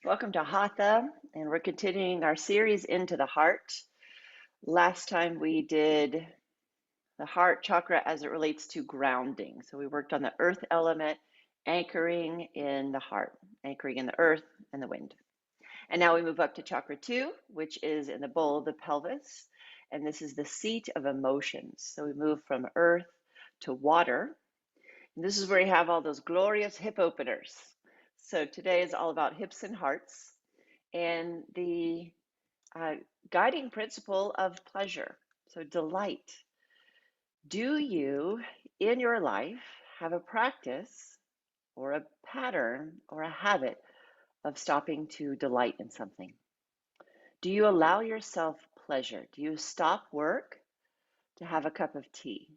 Welcome to Hatha, and we're continuing our series into the heart. Last time we did the heart chakra as it relates to grounding. So we worked on the earth element, anchoring in the heart, anchoring in the earth and the wind. And now we move up to chakra 2, which is in the bowl of the pelvis. And this is the seat of emotions. So we move from earth to water. And this is where you have all those glorious hip openers. So today is all about hips and hearts and the uh, guiding principle of pleasure. So, delight. Do you in your life have a practice or a pattern or a habit of stopping to delight in something? Do you allow yourself pleasure? Do you stop work to have a cup of tea?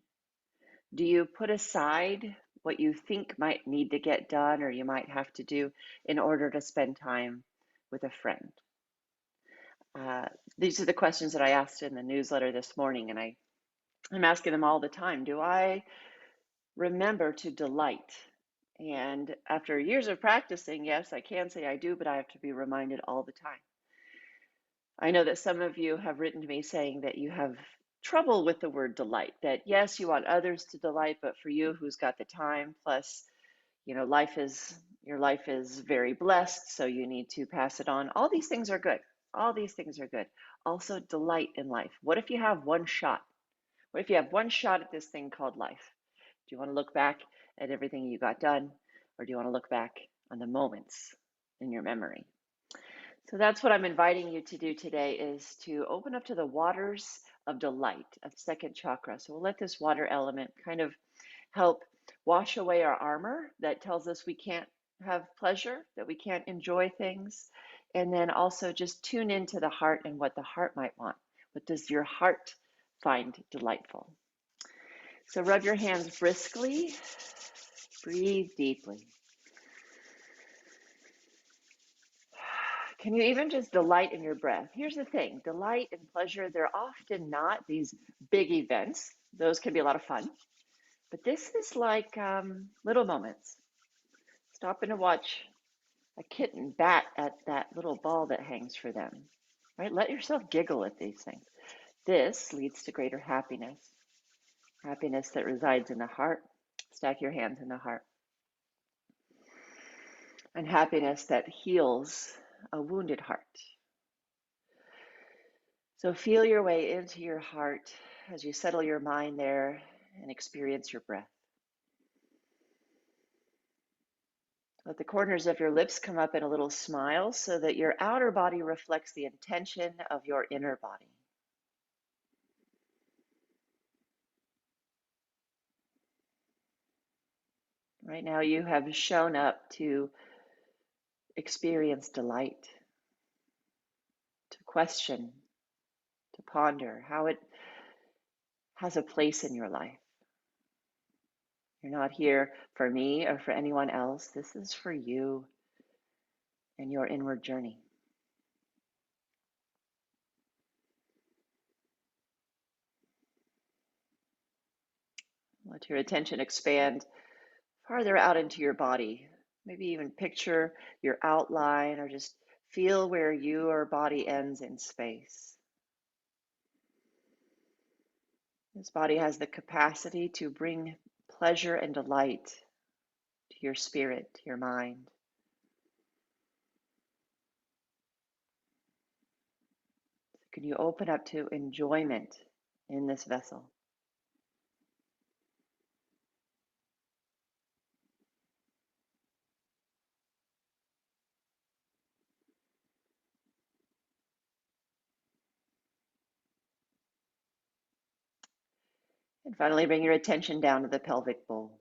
Do you put aside what you think might need to get done or you might have to do in order to spend time with a friend? These are the questions that I asked in the newsletter this morning, and I'm asking them all the time. Do I remember to delight? And after years of practicing, yes, I can say I do, but I have to be reminded all the time. I know that some of you have written to me saying that you have trouble with the word delight, that yes, you want others to delight, but for you who's got the time, plus, your life is very blessed, so you need to pass it on. All these things are good. All these things are good. Also, delight in life. What if you have one shot? What if you have one shot at this thing called life? Do you want to look back at everything you got done, or do you want to look back on the moments in your memory? So that's what I'm inviting you to do today, is to open up to the waters of delight, of second chakra. So we'll let this water element kind of help wash away our armor that tells us we can't have pleasure, that we can't enjoy things. And then also just tune into the heart and what the heart might want. What does your heart find delightful? So rub your hands briskly, breathe deeply. Can you even just delight in your breath? Here's the thing, delight and pleasure, they're often not these big events. Those can be a lot of fun. But this is like little moments. Stopping to watch a kitten bat at that little ball that hangs for them, right? Let yourself giggle at these things. This leads to greater happiness, happiness that resides in the heart. Stack your hands in the heart. And happiness that heals a wounded heart. So feel your way into your heart as you settle your mind there and experience your breath. Let the corners of your lips come up in a little smile so that your outer body reflects the intention of your inner body. Right now you have shown up to experience delight, to question, to ponder how it has a place in your life. You're not here for me or for anyone else. This is for you and your inward journey. Let your attention expand farther out into your body. Maybe even picture your outline or just feel where your body ends in space. This body has the capacity to bring pleasure and delight to your spirit, to your mind. Can you open up to enjoyment in this vessel? And finally, bring your attention down to the pelvic bowl.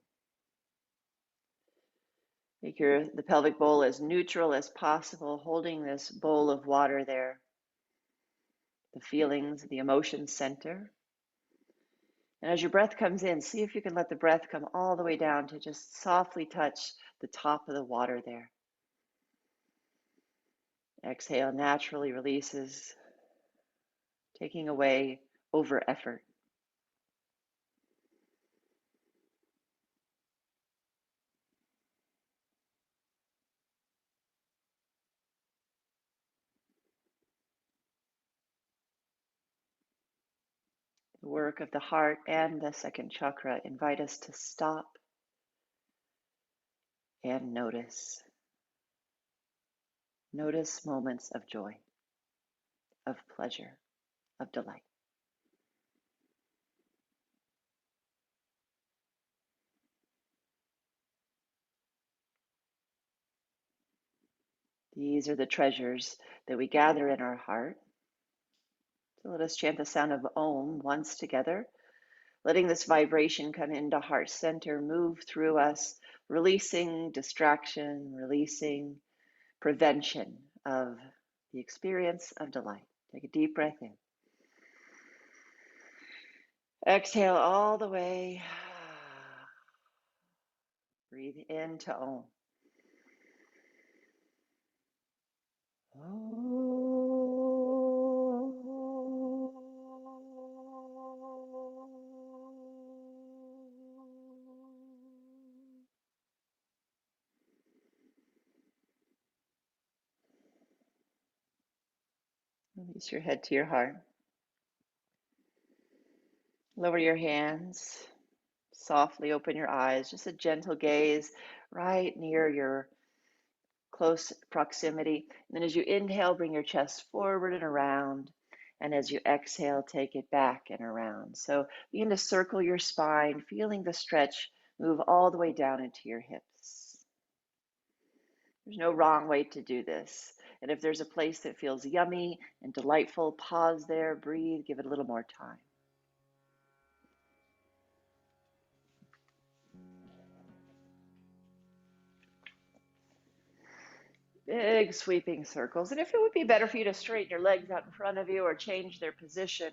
Make the pelvic bowl as neutral as possible, holding this bowl of water there. The feelings, the emotions center. And as your breath comes in, see if you can let the breath come all the way down to just softly touch the top of the water there. Exhale naturally releases, taking away over effort. The work of the heart and the second chakra invite us to stop and notice. Notice moments of joy, of pleasure, of delight. These are the treasures that we gather in our heart. So let us chant the sound of Om once together, letting this vibration come into heart center, move through us, releasing distraction, releasing prevention of the experience of delight. Take a deep breath in. Exhale all the way. Breathe into Om. Release your head to your heart. Lower your hands. Softly open your eyes. Just a gentle gaze right near your close proximity. And then as you inhale, bring your chest forward and around. And as you exhale, take it back and around. So begin to circle your spine, feeling the stretch move all the way down into your hips. There's no wrong way to do this. And if there's a place that feels yummy and delightful, pause there, breathe, give it a little more time. Big sweeping circles. And if it would be better for you to straighten your legs out in front of you or change their position,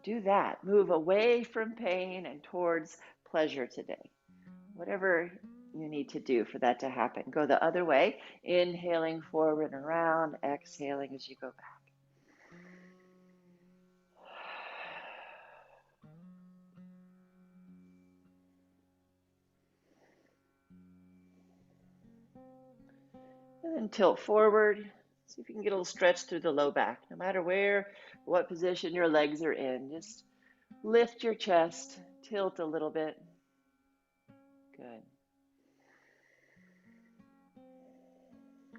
do that. Move away from pain and towards pleasure today. Whatever you need to do for that to happen. Go the other way, inhaling forward and around, exhaling as you go back. And then tilt forward. See if you can get a little stretch through the low back. No matter what position your legs are in, just lift your chest, tilt a little bit. Good.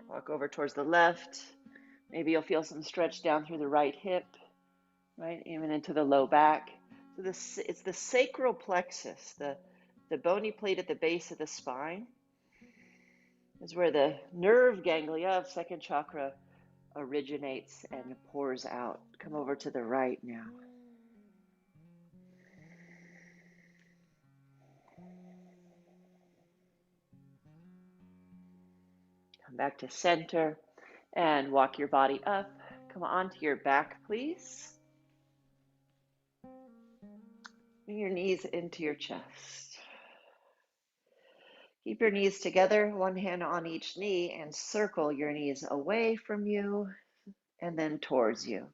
Walk over towards the left. Maybe you'll feel some stretch down through the right hip, right, even into the low back. So it's the sacral plexus, the bony plate at the base of the spine, is where the nerve ganglia of second chakra originates and pours out. Come over to the right now. Come back to center and walk your body up. Come onto your back, please. Bring your knees into your chest. Keep your knees together, one hand on each knee, and circle your knees away from you and then towards you.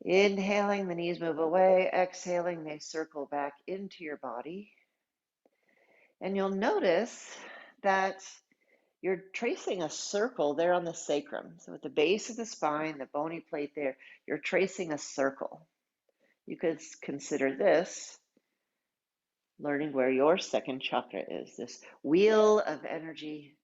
Inhaling, the knees move away. Exhaling, they circle back into your body. And you'll notice that you're tracing a circle there on the sacrum. So at the base of the spine, the bony plate there, you're tracing a circle. You could consider this learning where your second chakra is, this wheel of energy.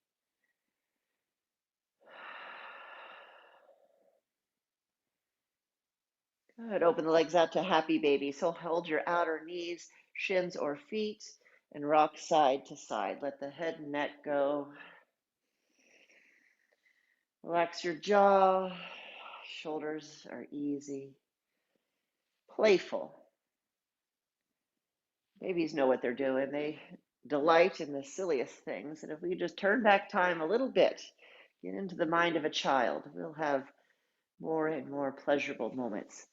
Good. Open the legs out to happy baby. So hold your outer knees, shins, or feet, and rock side to side. Let the head and neck go. Relax your jaw. Shoulders are easy. Playful. Babies know what they're doing. They delight in the silliest things. And if we just turn back time a little bit, get into the mind of a child, we'll have more and more pleasurable moments.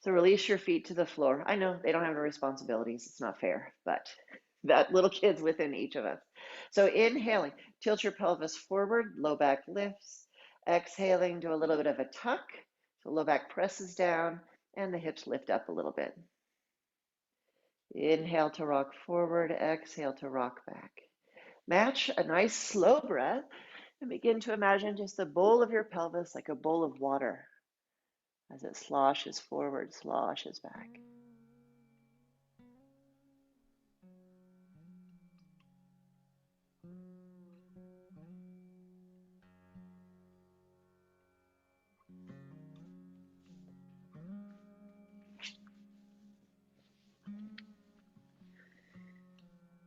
So release your feet to the floor. I know they don't have no responsibilities. It's not fair, but that little kid's within each of us. So inhaling, tilt your pelvis forward, low back lifts. Exhaling, do a little bit of a tuck. So low back presses down and the hips lift up a little bit. Inhale to rock forward, exhale to rock back. Match a nice slow breath and begin to imagine just the bowl of your pelvis like a bowl of water as it sloshes forward, sloshes back.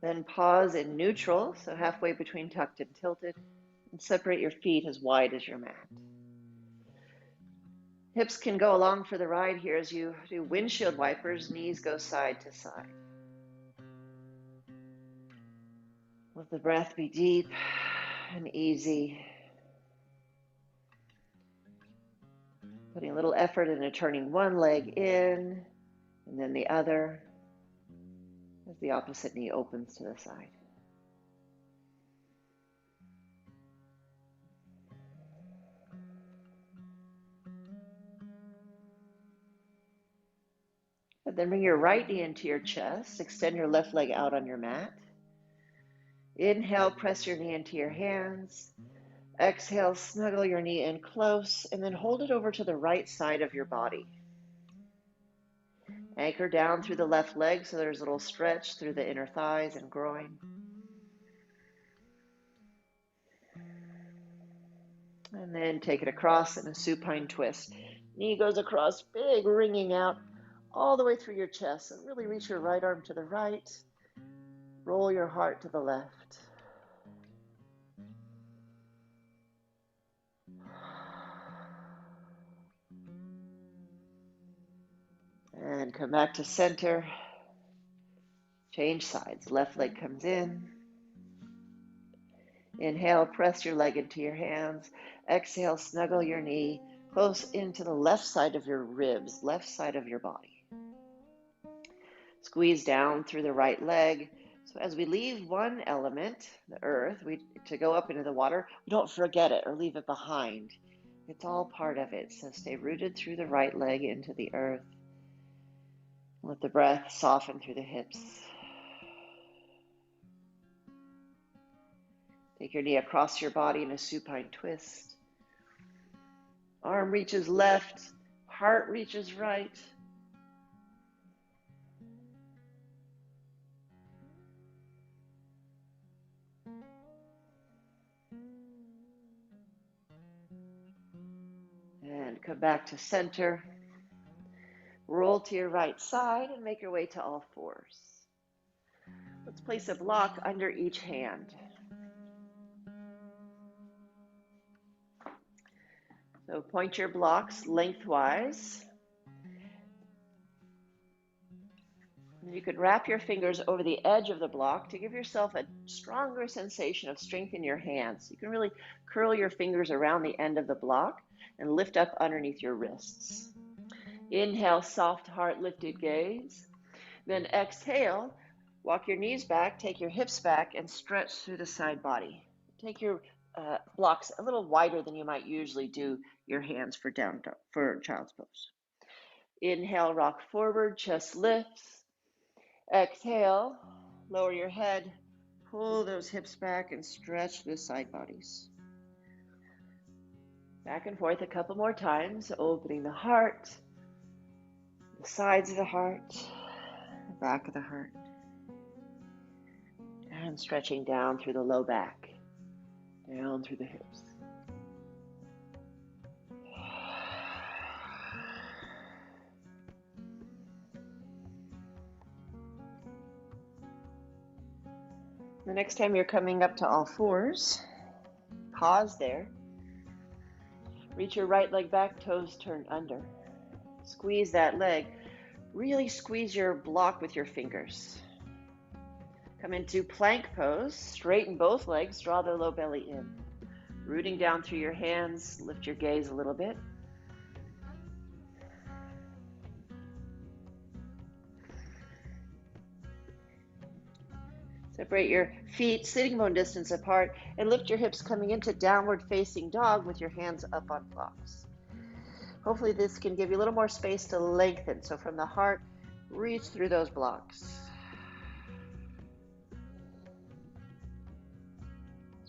Then pause in neutral, so halfway between tucked and tilted, and separate your feet as wide as your mat. Hips can go along for the ride here as you do windshield wipers, knees go side to side. Let the breath be deep and easy. Putting a little effort into turning one leg in and then the other as the opposite knee opens to the side. And then bring your right knee into your chest. Extend your left leg out on your mat. Inhale, press your knee into your hands. Exhale, snuggle your knee in close, and then hold it over to the right side of your body. Anchor down through the left leg so there's a little stretch through the inner thighs and groin. And then take it across in a supine twist. Knee goes across, big ringing out all the way through your chest. And really reach your right arm to the right. Roll your heart to the left. And come back to center. Change sides. Left leg comes in. Inhale, press your leg into your hands. Exhale, snuggle your knee close into the left side of your ribs, left side of your body. Squeeze down through the right leg. So as we leave one element, the earth, to go up into the water, we don't forget it or leave it behind. It's all part of it. So stay rooted through the right leg into the earth. Let the breath soften through the hips. Take your knee across your body in a supine twist. Arm reaches left, heart reaches right. And come back to center. Roll to your right side and make your way to all fours. Let's place a block under each hand. So point your blocks lengthwise. And you could wrap your fingers over the edge of the block to give yourself a stronger sensation of strength in your hands. You can really curl your fingers around the end of the block and lift up underneath your wrists. Inhale, soft heart lifted gaze. Then exhale, walk your knees back, take your hips back, and stretch through the side body. Take your blocks a little wider than you might usually do your hands for child's pose. Inhale, rock forward, chest lifts. Exhale, lower your head, pull those hips back and stretch the side bodies. Back and forth a couple more times, opening the heart, the sides of the heart, the back of the heart, and stretching down through the low back, down through the hips. The next time you're coming up to all fours, pause there. Reach your right leg back, toes turned under. Squeeze that leg. Really squeeze your block with your fingers. Come into plank pose. Straighten both legs. Draw the low belly in. Rooting down through your hands. Lift your gaze a little bit. Separate your feet sitting bone distance apart and lift your hips coming into downward facing dog with your hands up on blocks. Hopefully this can give you a little more space to lengthen. So from the heart, reach through those blocks.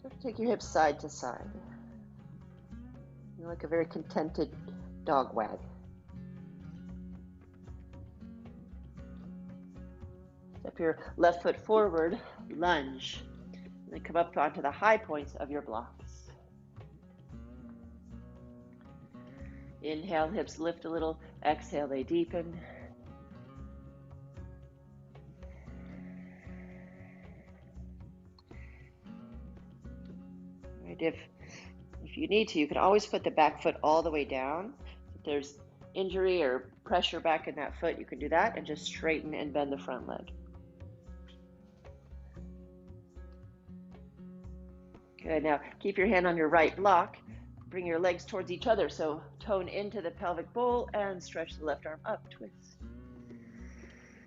Sort of take your hips side to side. You look like a very contented dog wag. Step your left foot forward, lunge, and then come up onto the high points of your blocks. Inhale, hips lift a little. Exhale, they deepen. If you need to, you can always put the back foot all the way down. If there's injury or pressure back in that foot, you can do that and just straighten and bend the front leg. Good. Now keep your hand on your right block. Bring your legs towards each other. So tone into the pelvic bowl and stretch the left arm up. Twist.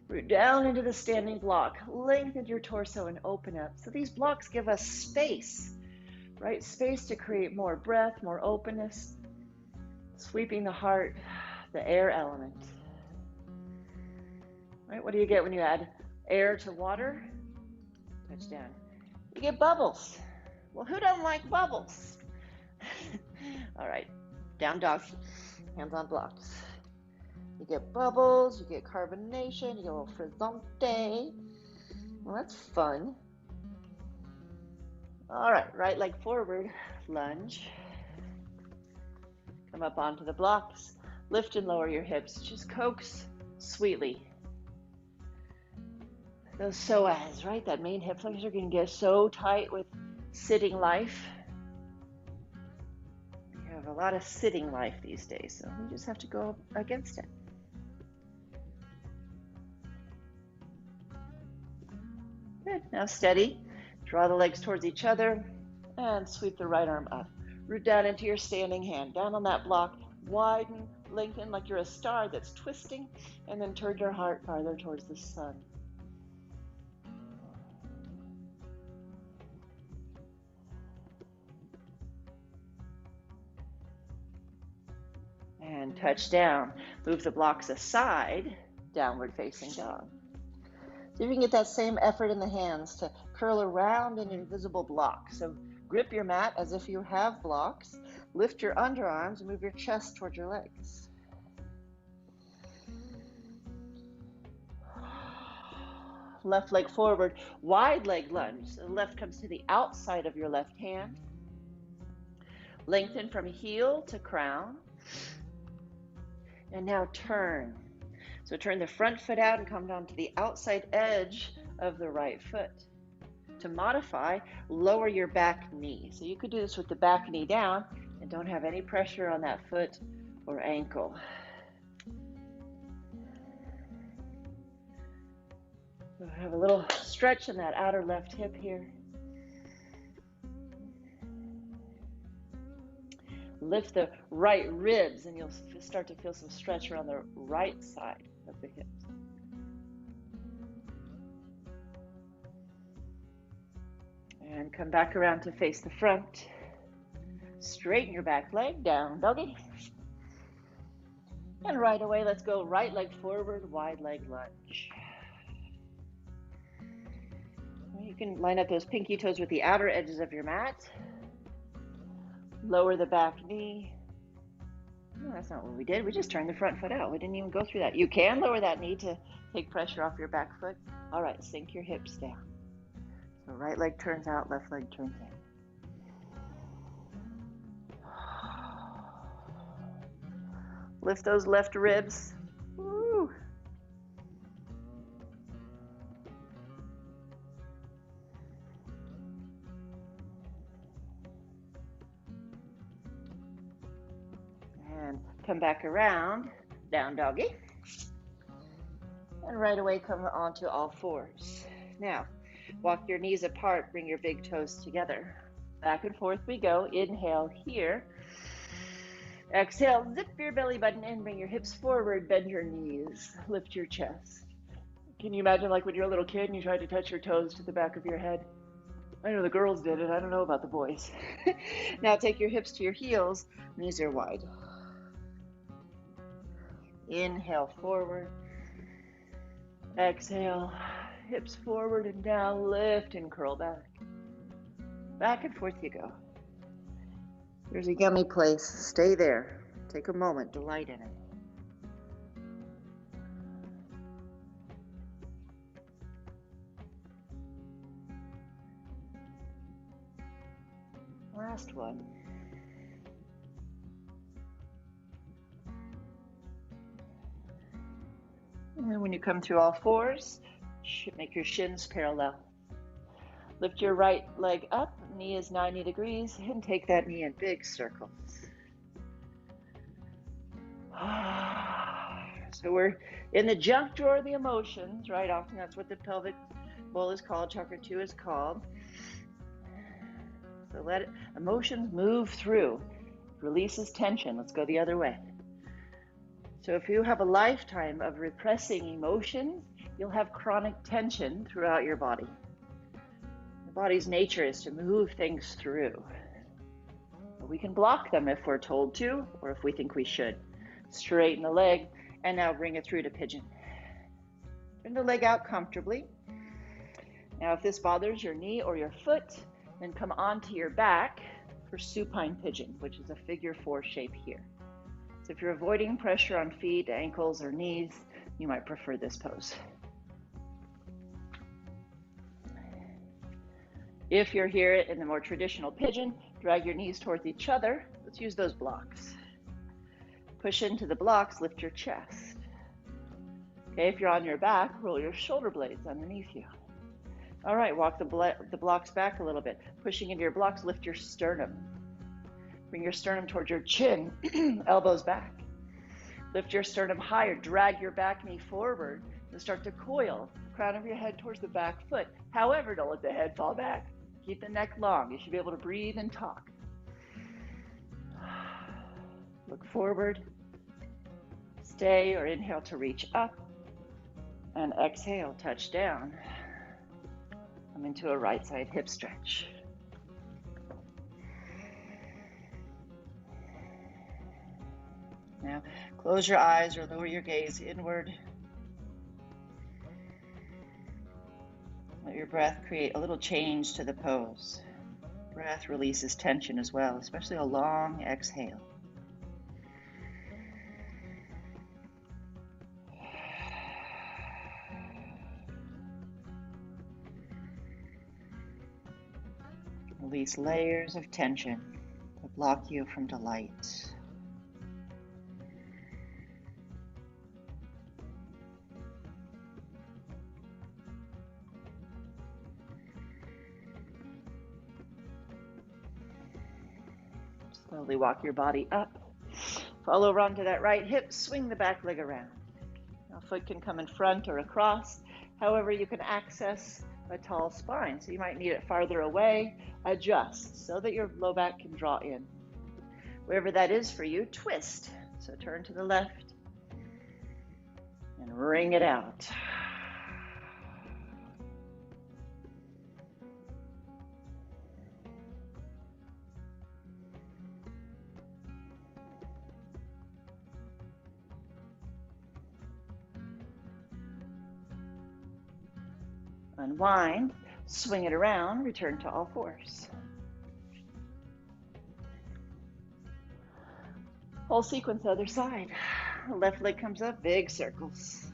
Root down into the standing block. Lengthen your torso and open up. So these blocks give us space, right? Space to create more breath, more openness. Sweeping the heart, the air element. Right? What do you get when you add air to water? Touch down. You get bubbles. Well, who doesn't like bubbles? All right, down dog, hands on blocks. You get bubbles, you get carbonation, you get a little frizzante. Well, that's fun. All right, right leg forward, lunge. Come up onto the blocks, lift and lower your hips. Just coax sweetly. Those psoas, right? That main hip flexor can get so tight with sitting life. We have a lot of sitting life these days, so we just have to go against it. Good. Now steady. Draw the legs towards each other and sweep the right arm up. Root down into your standing hand. Down on that block. Widen, lengthen like you're a star that's twisting, and then turn your heart farther towards the sun. And touch down. Move the blocks aside, downward facing dog. So you can get that same effort in the hands to curl around an invisible block. So grip your mat as if you have blocks. Lift your underarms and move your chest towards your legs. Left leg forward, wide leg lunge. So the left comes to the outside of your left hand. Lengthen from heel to crown. And now turn. So turn the front foot out and come down to the outside edge of the right foot. To modify, lower your back knee. So you could do this with the back knee down and don't have any pressure on that foot or ankle. So have a little stretch in that outer left hip here. Lift the right ribs and you'll start to feel some stretch around the right side of the hips. And come back around to face the front. Straighten your back leg, down doggy. And right away, let's go right leg forward, wide leg lunge. You can line up those pinky toes with the outer edges of your mat. Lower the back knee. No, that's not what we did. We just turned the front foot out. We didn't even go through that. You can lower that knee to take pressure off your back foot. All right, sink your hips down. So right leg turns out, left leg turns in. Lift those left ribs. Woo. And come back around, down doggy. And right away come onto all fours. Now, walk your knees apart, bring your big toes together. Back and forth we go. Inhale here. Exhale, zip your belly button in, bring your hips forward, bend your knees, lift your chest. Can you imagine like when you're a little kid and you tried to touch your toes to the back of your head? I know the girls did it, I don't know about the boys. Now take your hips to your heels, knees are wide. Inhale forward. Exhale, hips forward and down, lift and curl back. Back and forth you go. There's a yummy place. Stay there. Take a moment. Delight in it. Last one. And when you come through all fours, make your shins parallel. Lift your right leg up, Knee is 90 degrees, and take that knee in big circles. So we're in the junk drawer of the emotions, right? Often that's what the pelvic bowl is called, chakra 2 is called. So let emotions move through, releases tension. Let's go the other way. So if you have a lifetime of repressing emotions, you'll have chronic tension throughout your body. The body's nature is to move things through. But we can block them if we're told to, or if we think we should. Straighten the leg, and now bring it through to pigeon. Turn the leg out comfortably. Now if this bothers your knee or your foot, then come onto your back for supine pigeon, which is a figure 4 shape here. So if you're avoiding pressure on feet, ankles, or knees, you might prefer this pose. If you're here in the more traditional pigeon, drag your knees towards each other. Let's use those blocks. Push into the blocks, lift your chest. Okay, if you're on your back, roll your shoulder blades underneath you. All right, walk the blocks back a little bit. Pushing into your blocks, lift your sternum. Bring your sternum towards your chin, elbows back. Lift your sternum higher, drag your back knee forward, and start to coil, crown of your head towards the back foot. However, don't let the head fall back. Keep the neck long. You should be able to breathe and talk. Look forward. Stay or inhale to reach up. And exhale, touch down. Come into a right side hip stretch. Now, close your eyes or lower your gaze inward. Let your breath create a little change to the pose. Breath releases tension as well, especially a long exhale. Release layers of tension to block you from delight. Slowly walk your body up. Fall over onto that right hip, swing the back leg around. Now, foot can come in front or across. However, you can access a tall spine, so you might need it farther away. Adjust so that your low back can draw in. Wherever that is for you, twist. So turn to the left and wring it out. Unwind, swing it around, return to all fours. Whole sequence, other side. Left leg comes up, big circles.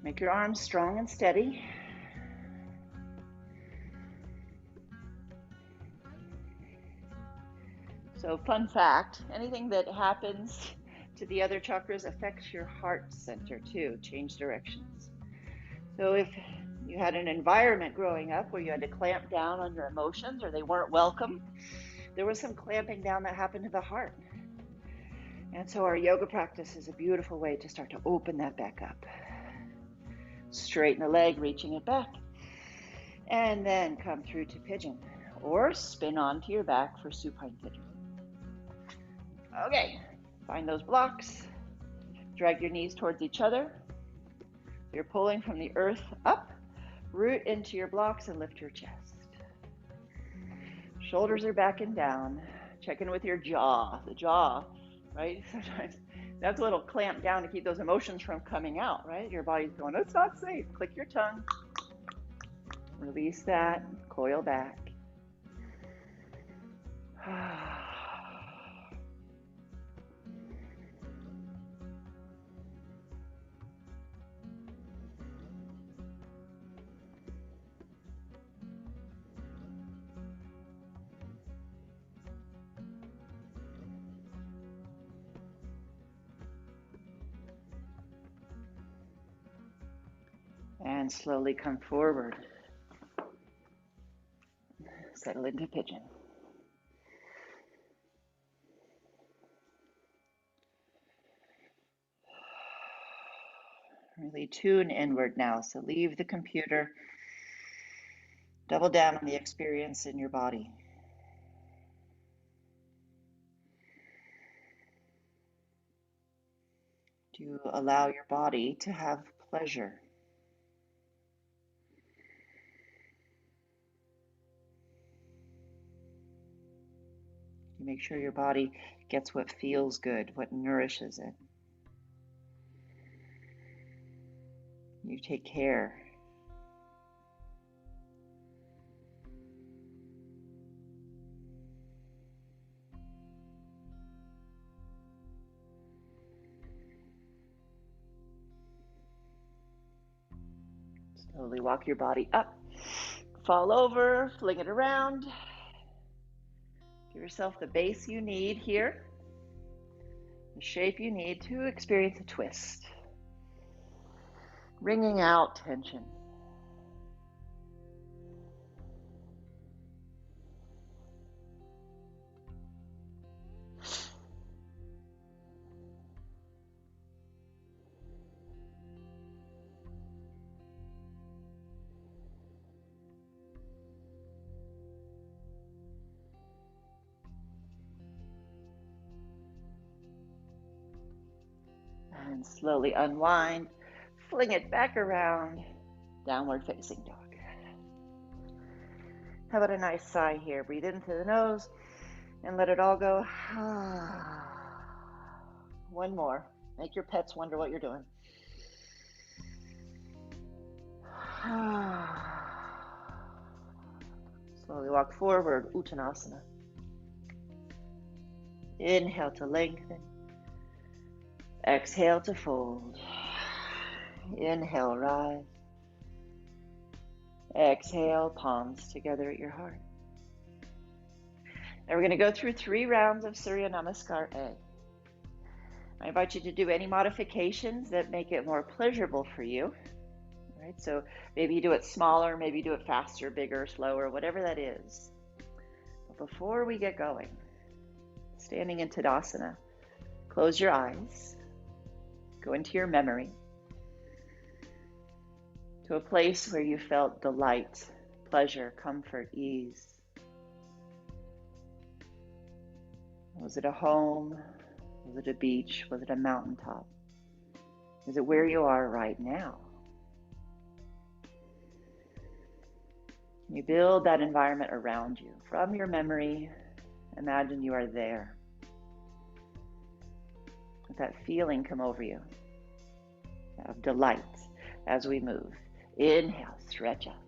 Make your arms strong and steady. So fun fact, anything that happens to the other chakras affects your heart center too, change directions. So if you had an environment growing up where you had to clamp down on your emotions or they weren't welcome, there was some clamping down that happened to the heart. And so our yoga practice is a beautiful way to start to open that back up. Straighten the leg, reaching it back. And then come through to pigeon or spin onto your back for supine pigeon. Okay, find those blocks. Drag your knees towards each other. You're pulling from the earth up. Root into your blocks and lift your chest. Shoulders are back and down. Check in with your jaw. The jaw, right? Sometimes that's a little clamped down to keep those emotions from coming out, right? Your body's going, it's not safe. Click your tongue. Release that. Coil back. And slowly come forward. Settle into pigeon. Really tune inward now. So leave the computer. Double down on the experience in your body. Do you allow your body to have pleasure? You make sure your body gets what feels good, what nourishes it. You take care. Slowly walk your body up. Fall over, fling it around. Give yourself the base you need here, the shape you need to experience a twist. Wringing out tension. And slowly unwind, fling it back around, downward facing dog. How about a nice sigh here? Breathe in through the nose and let it all go. One more. Make your pets wonder what you're doing. Slowly walk forward, Uttanasana. Inhale to lengthen. Exhale to fold. Inhale, rise. Exhale, palms together at your heart. Now we're going to go through 3 rounds of Surya Namaskar A. I invite you to do any modifications that make it more pleasurable for you. All right, so maybe you do it smaller, maybe you do it faster, bigger, slower, whatever that is. But before we get going, standing in Tadasana, close your eyes, go into your memory, to a place where you felt delight, pleasure, comfort, ease. Was it a home? Was it a beach? Was it a mountaintop? Is it where you are right now? Can you build that environment around you? From your memory, imagine you are there. Let that feeling come over you of delight as we move. Inhale, stretch up.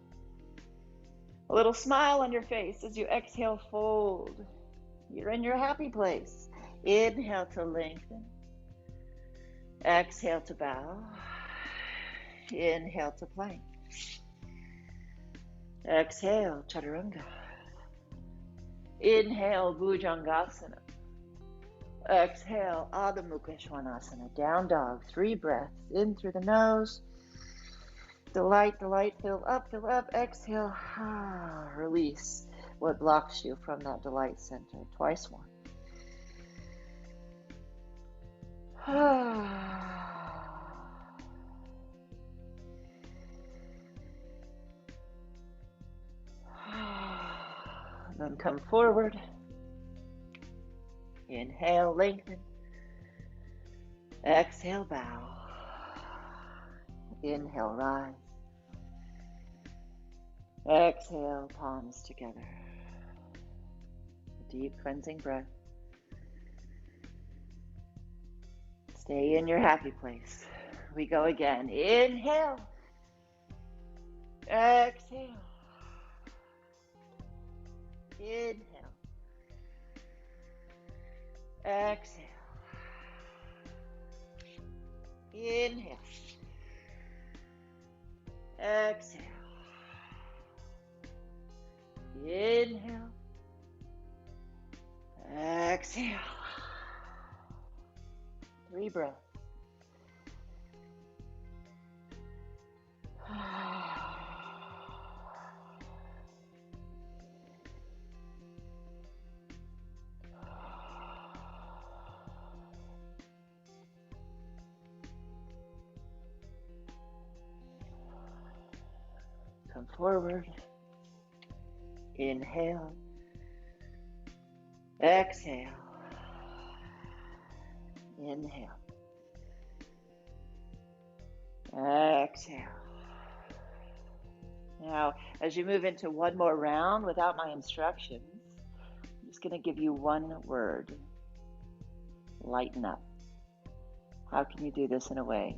A little smile on your face as you exhale, fold. You're in your happy place. Inhale to lengthen. Exhale to bow. Inhale to plank. Exhale, chaturanga. Inhale, bhujangasana. Exhale, Adho Mukha Svanasana. Down dog, 3 breaths. In through the nose. Delight, delight, fill up, exhale, release what blocks you from that delight center. Twice more. Then come forward. Inhale, lengthen. Exhale, bow. Inhale, rise. Exhale, palms together. A deep cleansing breath. Stay in your happy place. We go again. Inhale. Exhale. Inhale. Exhale. Inhale. Exhale. Inhale. Exhale. 3 breaths. Come forward. Inhale. Exhale. Inhale. Exhale. Now, as you move into one more round without my instructions, I'm just going to give you one word. Lighten up. How can you do this in a way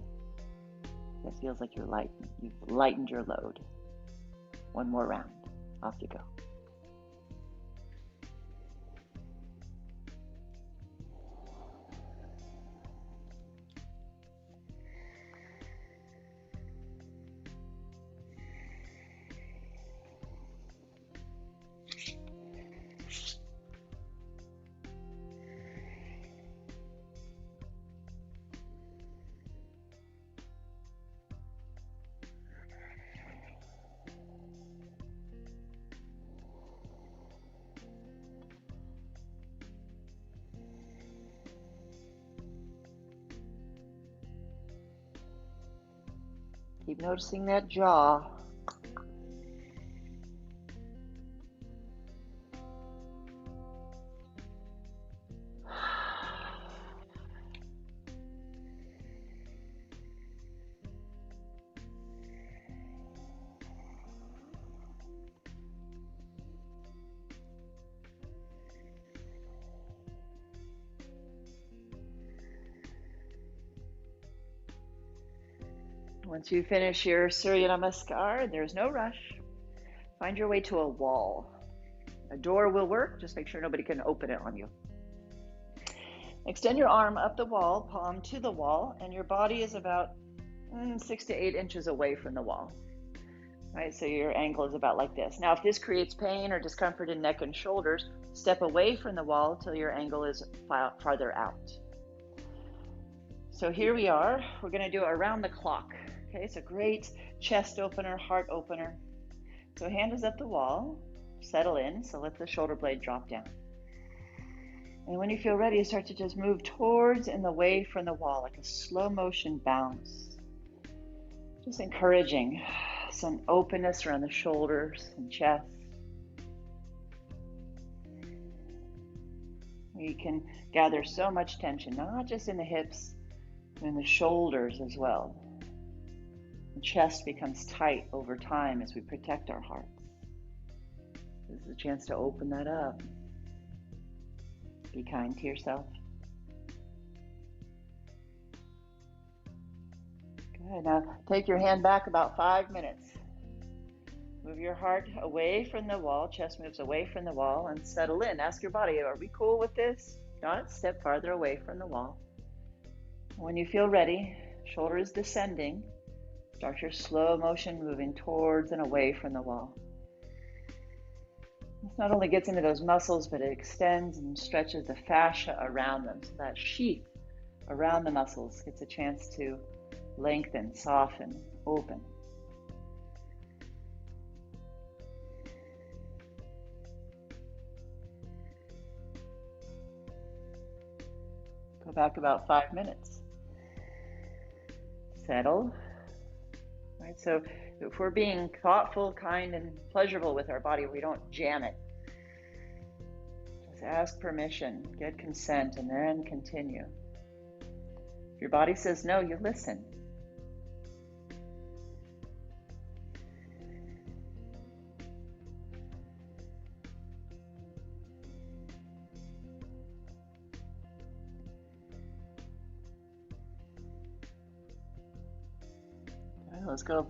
that feels like you've lightened your load? One more round. Off you go. Keep noticing that jaw. Once you finish your Surya Namaskar, there's no rush. Find your way to a wall. A door will work, just make sure nobody can open it on you. Extend your arm up the wall, palm to the wall, and your body is about 6 to 8 inches away from the wall. Right, so your angle is about like this. Now, if this creates pain or discomfort in neck and shoulders, step away from the wall till your angle is farther out. So here we are. We're going to do around the clock. Okay, it's a great chest opener, heart opener. So hand is up the wall, settle in, so let the shoulder blade drop down. And when you feel ready, you start to just move towards and away from the wall, like a slow motion bounce. Just encouraging some openness around the shoulders and chest. We can gather so much tension, not just in the hips, but in the shoulders as well. The chest becomes tight over time as we protect our hearts. This is a chance to open that up. Be kind to yourself. Good. Now take your hand back about 5 minutes. Move your heart away from the wall, chest moves away from the wall, and settle in. Ask your body, are we cool with this? If not, step farther away from the wall. When you feel ready, shoulder is descending. Start your slow motion moving towards and away from the wall. This not only gets into those muscles, but it extends and stretches the fascia around them. So that sheath around the muscles gets a chance to lengthen, soften, open. Go back about 5 minutes. Settle. Right, so if we're being thoughtful, kind, and pleasurable with our body, we don't jam it. Just ask permission, get consent, and then continue. If your body says no, you listen. Okay, let's go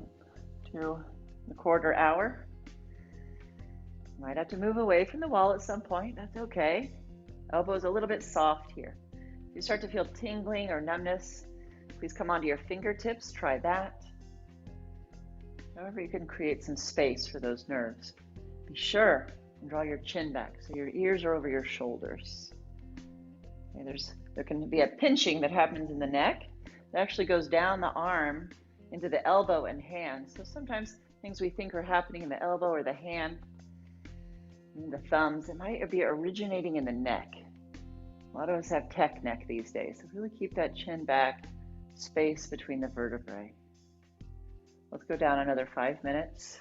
to the quarter hour. Might have to move away from the wall at some point. That's okay. Elbows a little bit soft here. If you start to feel tingling or numbness, please come onto your fingertips. Try that. However, you can create some space for those nerves. Be sure and draw your chin back so your ears are over your shoulders. Okay, there can be a pinching that happens in the neck. It actually goes down the arm into the elbow and hand. So sometimes things we think are happening in the elbow or the hand, in the thumbs, it might be originating in the neck. A lot of us have tech neck these days. So really keep that chin back, space between the vertebrae. Let's go down another 5 minutes.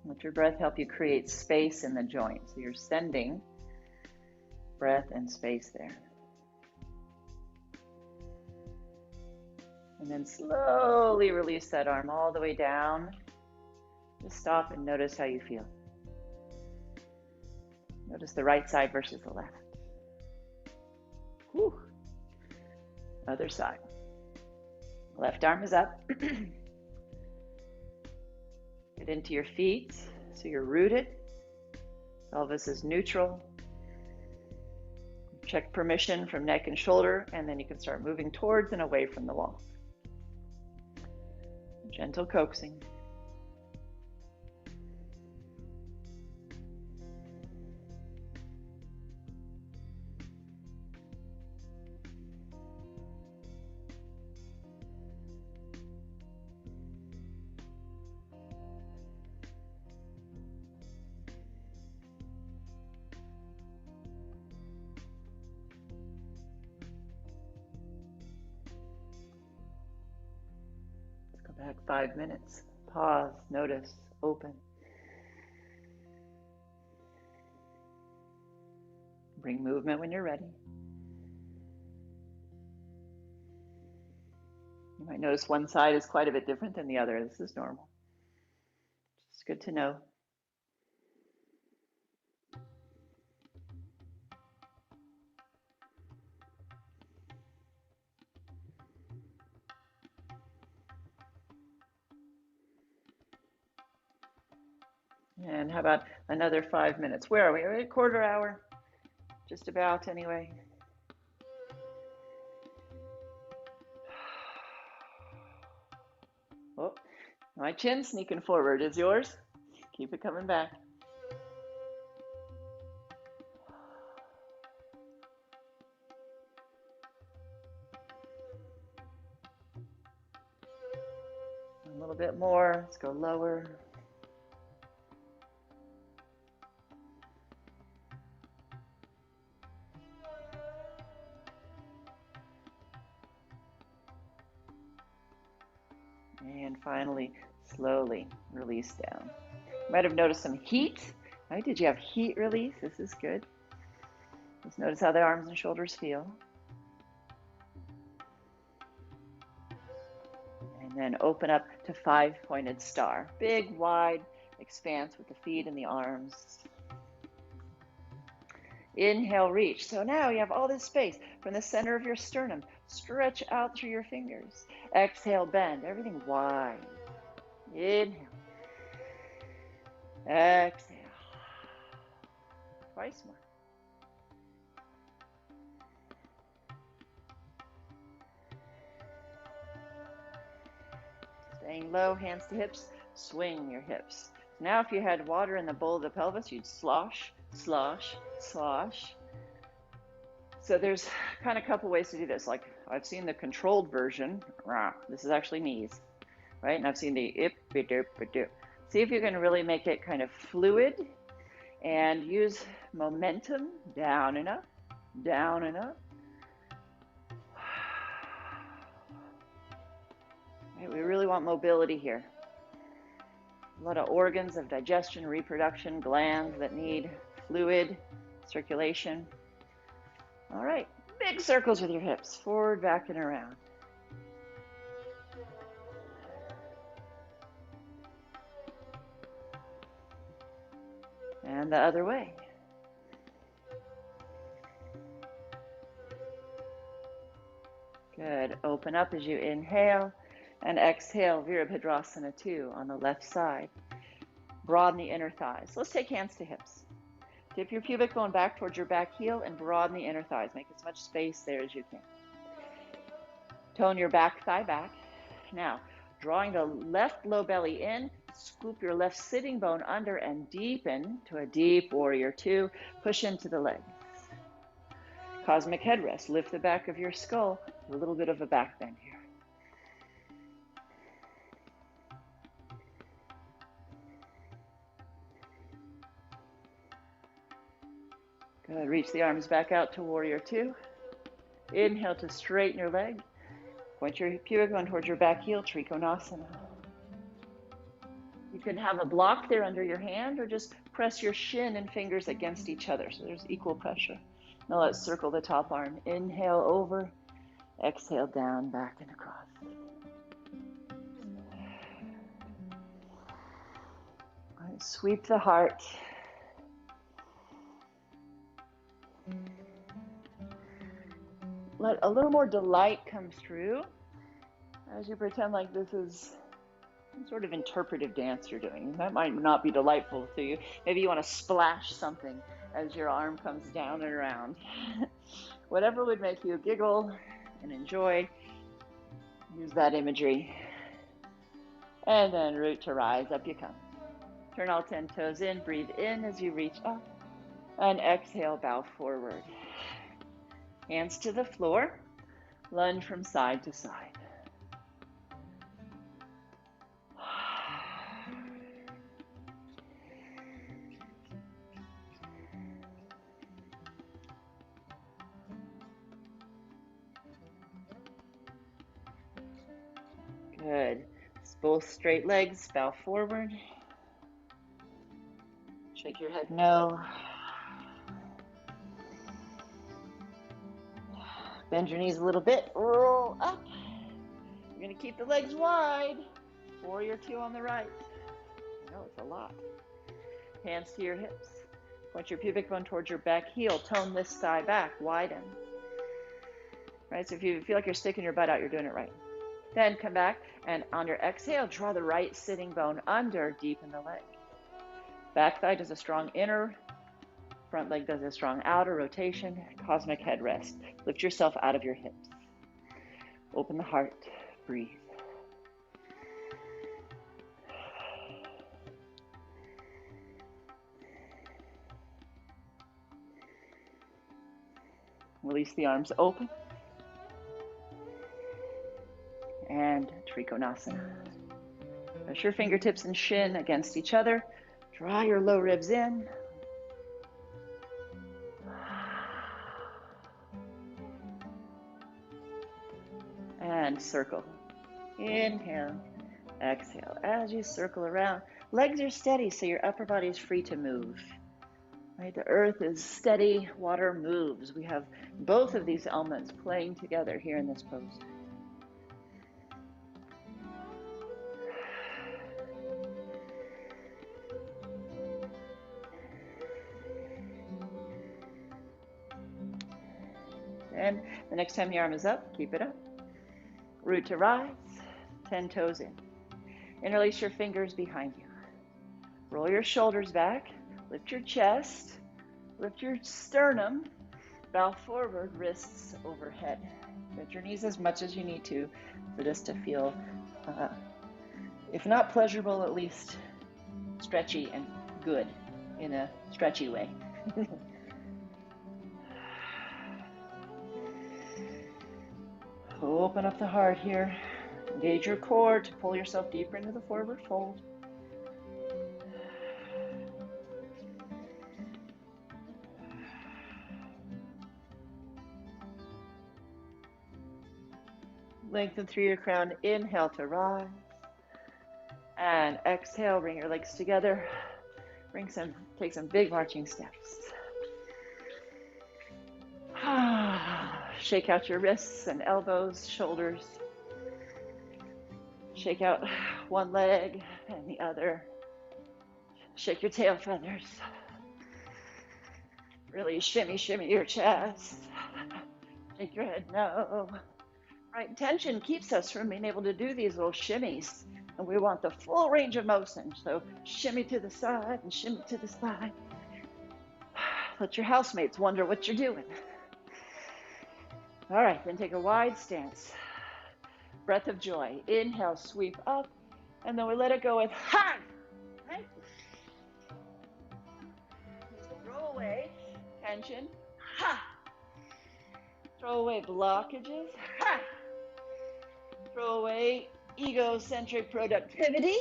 Let your breath help you create space in the joint. So you're sending breath and space there. And then slowly release that arm all the way down. Just stop and notice how you feel. Notice the right side versus the left. Whew. Other side. Left arm is up. Get into your feet so you're rooted. Pelvis is neutral. Check permission from neck and shoulder, and then you can start moving towards and away from the wall. Gentle coaxing. Back 5 minutes. Pause, notice, open. Bring movement when you're ready. You might notice one side is quite a bit different than the other. This is normal. It's good to know. And how about another 5 minutes? Where are we? Are we at a quarter hour? Just about, anyway. Oh, my chin sneaking forward. Is yours? Keep it coming back. A little bit more. Let's go lower. And finally, slowly release down. You might have noticed some heat, right? Did you have heat release? This is good. Just notice how the arms and shoulders feel. And then open up to 5-pointed star. Big, wide expanse with the feet and the arms. Inhale, reach. So now you have all this space from the center of your sternum. Stretch out through your fingers. Exhale, bend. Everything wide. Inhale. Exhale. Twice more. Staying low, hands to hips. Swing your hips. Now if you had water in the bowl of the pelvis, you'd slosh, slosh, slosh. So there's kind of a couple ways to do this. Like I've seen the controlled version. This is actually knees, right? And I've seen the ip-a-doop-a-doop. See if you can really make it kind of fluid and use momentum down and up, down and up. Right, we really want mobility here. A lot of organs of digestion, reproduction, glands that need fluid circulation. All right, big circles with your hips, forward, back, and around. And the other way. Good. Open up as you inhale and exhale, Virabhadrasana 2 on the left side. Broaden the inner thighs. Let's take hands to hips. Tip your pubic bone back towards your back heel and broaden the inner thighs. Make as much space there as you can. Tone your back thigh back. Now, drawing the left low belly in, scoop your left sitting bone under and deepen to a deep warrior 2. Push into the legs. Cosmic head rest. Lift the back of your skull. A little bit of a back bend here. Good. Reach the arms back out to warrior 2. Inhale to straighten your leg. Point your pubic bone towards your back heel, Trikonasana. You can have a block there under your hand or just press your shin and fingers against each other so there's equal pressure. Now let's circle the top arm. Inhale over, exhale down, back and across. Sweep the heart. Let a little more delight come through as you pretend like this is some sort of interpretive dance you're doing. That might not be delightful to you. Maybe you want to splash something as your arm comes down and around. Whatever would make you giggle and enjoy, use that imagery. And then root to rise, up you come. Turn all 10 toes in, breathe in as you reach up, and exhale, bow forward. Hands to the floor, lunge from side to side. Good. Both straight legs, bow forward. Shake your head no. Bend your knees a little bit, roll up. You're going to keep the legs wide. Warrior 2 on the right. I know it's a lot. Hands to your hips. Point your pubic bone towards your back heel. Tone this thigh back, widen. Right, so if you feel like you're sticking your butt out, you're doing it right. Then come back, and on your exhale, draw the right sitting bone under, deepen the leg. Back thigh does a strong inner, front leg does a strong outer rotation, cosmic head rest. Lift yourself out of your hips. Open the heart, breathe. Release the arms open. And Trikonasana. Press your fingertips and shin against each other. Draw your low ribs in. And circle. Inhale, exhale. As you circle around, legs are steady, so your upper body is free to move. Right? The earth is steady, water moves. We have both of these elements playing together here in this pose. And the next time your arm is up, keep it up. Root to rise, 10 toes in. Interlace your fingers behind you. Roll your shoulders back, lift your chest, lift your sternum, bow forward, wrists overhead. Bend your knees as much as you need to for this to feel, if not pleasurable, at least stretchy and good in a stretchy way. Open up the heart here. Engage your core to pull yourself deeper into the forward fold. Lengthen through your crown. Inhale to rise. And exhale, bring your legs together. Take some big marching steps. Shake out your wrists and elbows, shoulders. Shake out one leg and the other. Shake your tail feathers. Really shimmy your chest. Shake your head no. Right, tension keeps us from being able to do these little shimmies. And we want the full range of motion. So shimmy to the side and shimmy to the side. Let your housemates wonder what you're doing. All right, then take a wide stance. Breath of joy. Inhale, sweep up, and then we let it go with ha! Right? Throw away tension. Ha! Throw away blockages. Ha! Throw away egocentric productivity.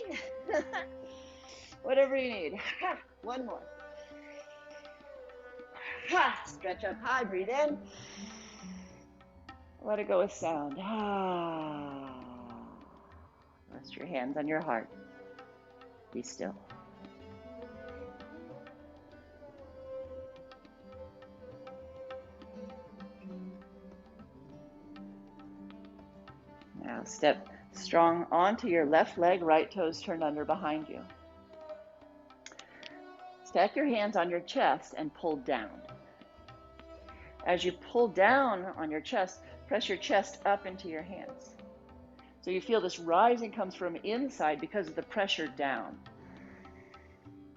Whatever you need. Ha! One more. Ha! Stretch up high, breathe in. Let it go with sound. Ah. Rest your hands on your heart. Be still. Now step strong onto your left leg, right toes turned under behind you. Stack your hands on your chest and pull down. As you pull down on your chest, press your chest up into your hands. So you feel this rising comes from inside because of the pressure down.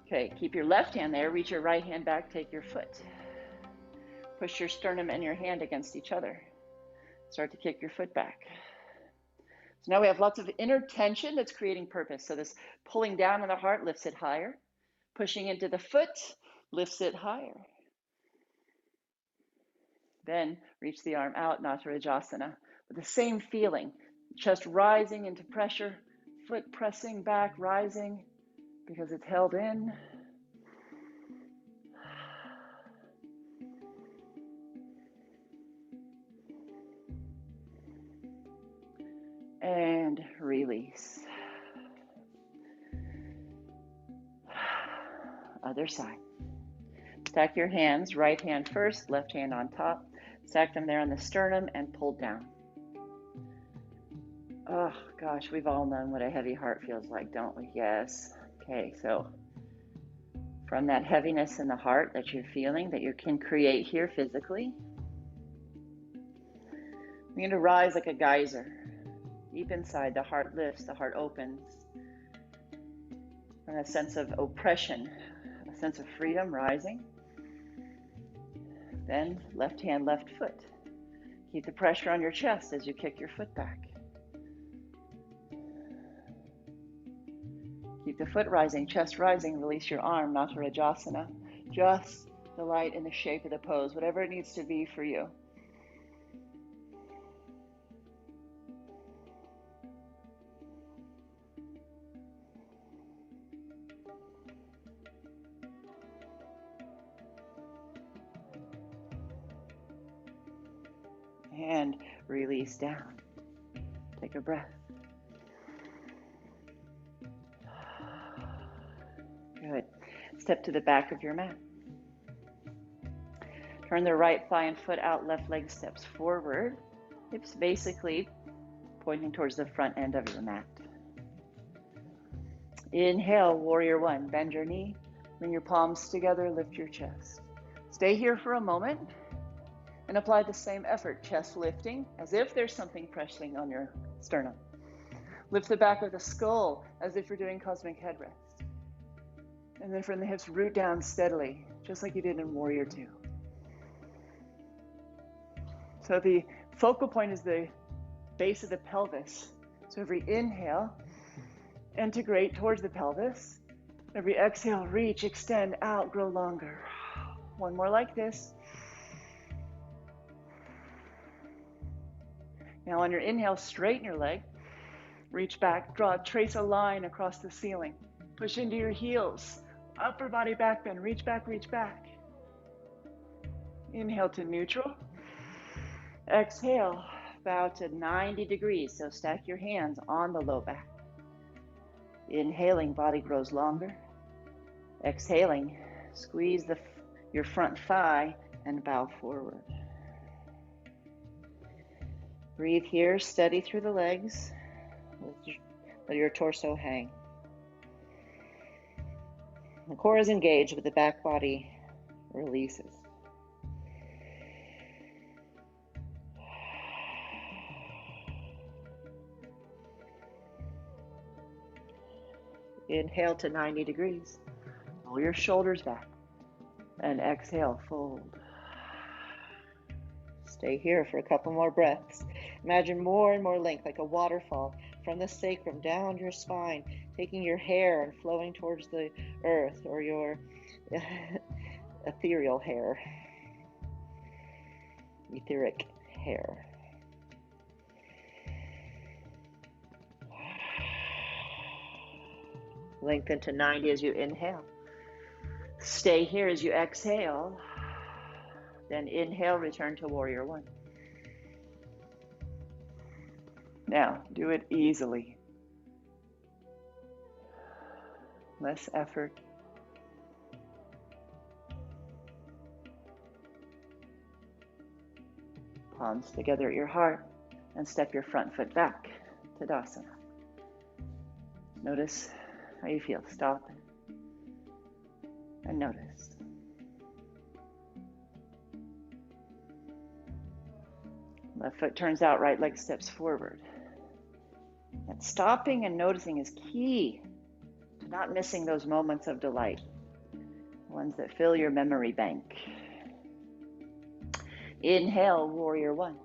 Okay, keep your left hand there, reach your right hand back, take your foot. Push your sternum and your hand against each other. Start to kick your foot back. So now we have lots of inner tension that's creating purpose. So this pulling down on the heart lifts it higher. Pushing into the foot lifts it higher. Then reach the arm out, Natarajasana, with the same feeling. Chest rising into pressure, foot pressing back, rising because it's held in. And release. Other side. Stack your hands, right hand first, left hand on top. Stack them there on the sternum and pull down. Oh gosh, we've all known what a heavy heart feels like, don't we? Yes. Okay, so from that heaviness in the heart that you're feeling, that you can create here physically, you're going to rise like a geyser. Deep inside, the heart lifts, the heart opens. From a sense of oppression, a sense of freedom rising. Then left hand, left foot. Keep the pressure on your chest as you kick your foot back. Keep the foot rising, chest rising, release your arm, Natarajasana. Just delight in the shape of the pose, whatever it needs to be for you. And release down. Take a breath. Good. Step to the back of your mat. Turn the right thigh and foot out, left leg steps forward. Hips basically pointing towards the front end of your mat. Inhale, warrior one. Bend your knee, bring your palms together, lift your chest. Stay here for a moment and apply the same effort, chest lifting as if there's something pressing on your sternum. Lift the back of the skull as if you're doing cosmic head rest. And then from the hips, root down steadily, just like you did in warrior two. So the focal point is the base of the pelvis. So every inhale, integrate towards the pelvis. Every exhale, reach, extend out, grow longer. One more like this. Now on your inhale, straighten your leg. Reach back, trace a line across the ceiling. Push into your heels. Upper body back bend, reach back, reach back. Inhale to neutral. Exhale, bow to 90 degrees. So stack your hands on the low back. Inhaling, body grows longer. Exhaling, squeeze your front thigh and bow forward. Breathe here, steady through the legs. Let your torso hang. The core is engaged, but the back body releases. Inhale to 90 degrees. Roll your shoulders back. And exhale, fold. Stay here for a couple more breaths. Imagine more and more length, like a waterfall, from the sacrum down your spine, taking your hair and flowing towards the earth, or your ethereal hair, etheric hair. Lengthen to 90 as you inhale. Stay here as you exhale. Then inhale, return to warrior one. Now, do it easily. less effort. Palms together at your heart and step your front foot back, Tadasana. Notice how you feel. Stop and notice. Left foot turns out, right leg steps forward. And stopping and noticing is key to not missing those moments of delight, ones that fill your memory bank. Inhale, warrior one.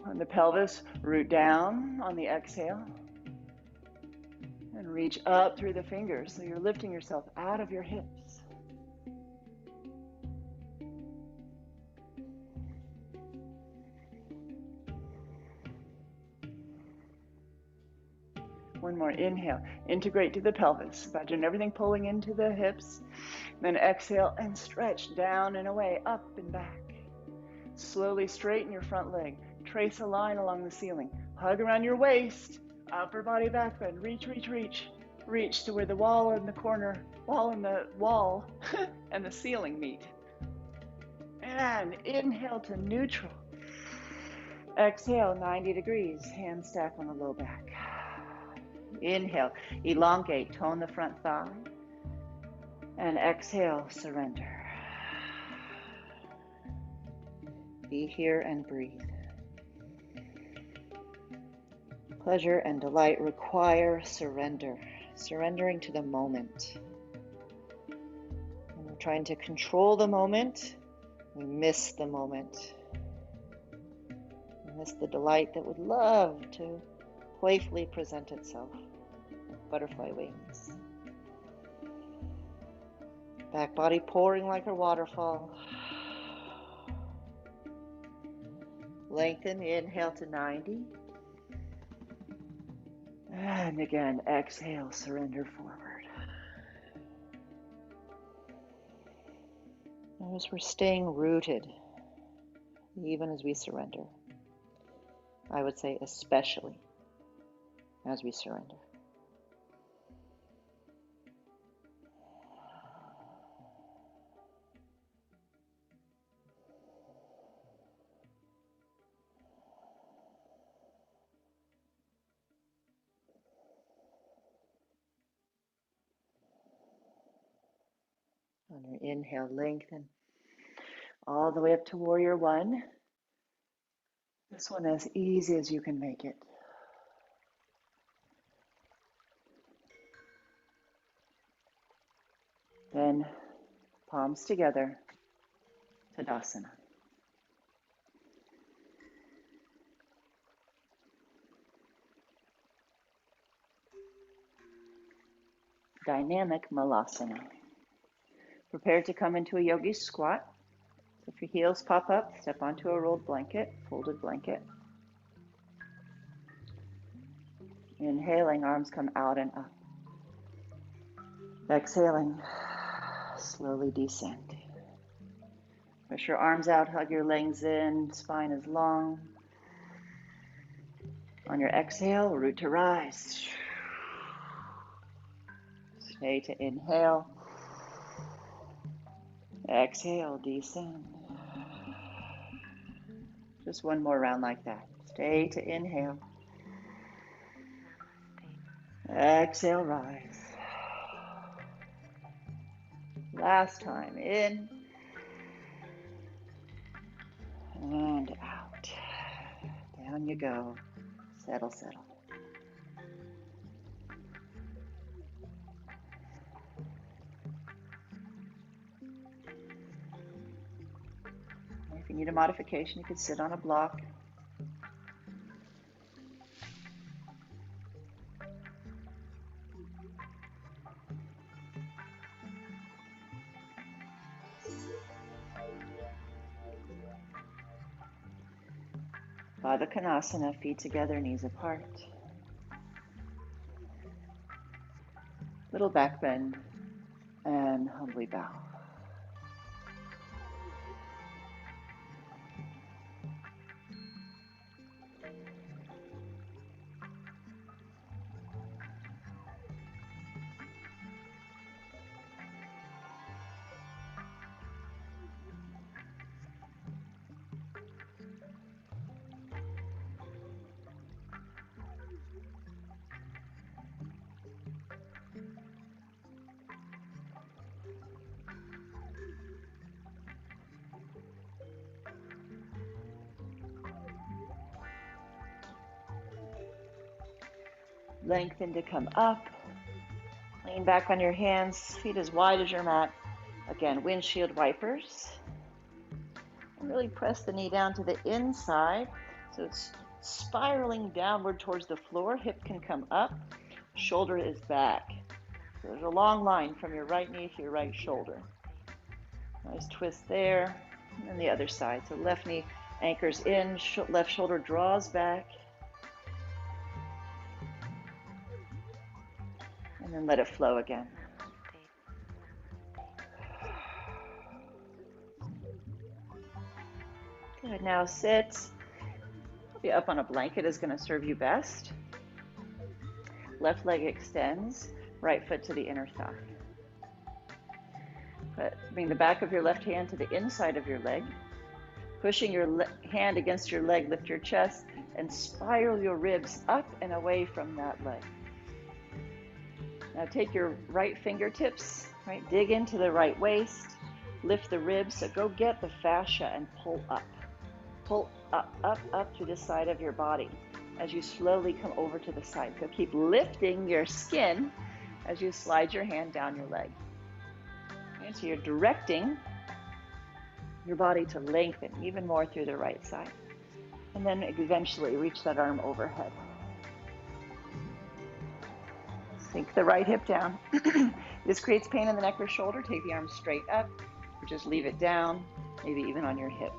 On the pelvis, root down on the exhale. And reach up through the fingers so you're lifting yourself out of your hips. One more, inhale, integrate to the pelvis. Imagine everything pulling into the hips. Then exhale and stretch down and away, up and back. Slowly straighten your front leg. Trace a line along the ceiling. Hug around your waist, upper body back bend. Reach, reach, reach. Reach to where the wall and the corner, wall and the ceiling meet. And inhale to neutral. Exhale, 90 degrees. Hands stack on the low back. Inhale, elongate, tone the front thigh. And exhale, surrender. Be here and breathe. Pleasure and delight require surrender. Surrendering to the moment. When we're trying to control the moment, we miss the moment. We miss the delight that would love to playfully present itself with butterfly wings. Back body pouring like a waterfall. Lengthen, inhale to 90. And again, exhale, surrender forward. Notice we're staying rooted, even as we surrender. I would say especially as we surrender. On your inhale, lengthen all the way up to warrior one. This one as easy as you can make it. Then palms together, Tadasana. Dynamic Malasana. Prepare to come into a yogi squat. So if your heels pop up, step onto a rolled blanket, folded blanket. Inhaling, arms come out and up. Exhaling, slowly descend. Push your arms out, hug your legs in, spine is long. On your exhale, root to rise. Stay to inhale. Exhale, descend. Just one more round like that. Stay to inhale. Exhale, rise. Last time, in and out. Down you go. Settle, settle. If you need a modification, you could sit on a block. Baddha Konasana, feet together, knees apart. Little back bend and humbly bow. Lengthen to come up. Lean back on your hands, feet as wide as your mat. Again, windshield wipers. And really press the knee down to the inside so it's spiraling downward towards the floor. Hip can come up, shoulder is back. So there's a long line from your right knee to your right shoulder. Nice twist there. And then the other side. So left knee anchors in, left shoulder draws back. And then let it flow again. Good, now sit. Be up on a blanket is going to serve you best. Left leg extends, right foot to the inner thigh. Bring the back of your left hand to the inside of your leg. Pushing your hand against your leg, lift your chest and spiral your ribs up and away from that leg. Now take your right fingertips, right, dig into the right waist, lift the ribs, so go get the fascia and pull up. Pull up, up, up to the side of your body as you slowly come over to the side. So keep lifting your skin as you slide your hand down your leg. Okay, so you're directing your body to lengthen even more through the right side. And then eventually reach that arm overhead. Sink the right hip down. If this creates pain in the neck or shoulder, take the arm straight up or just leave it down, maybe even on your hip.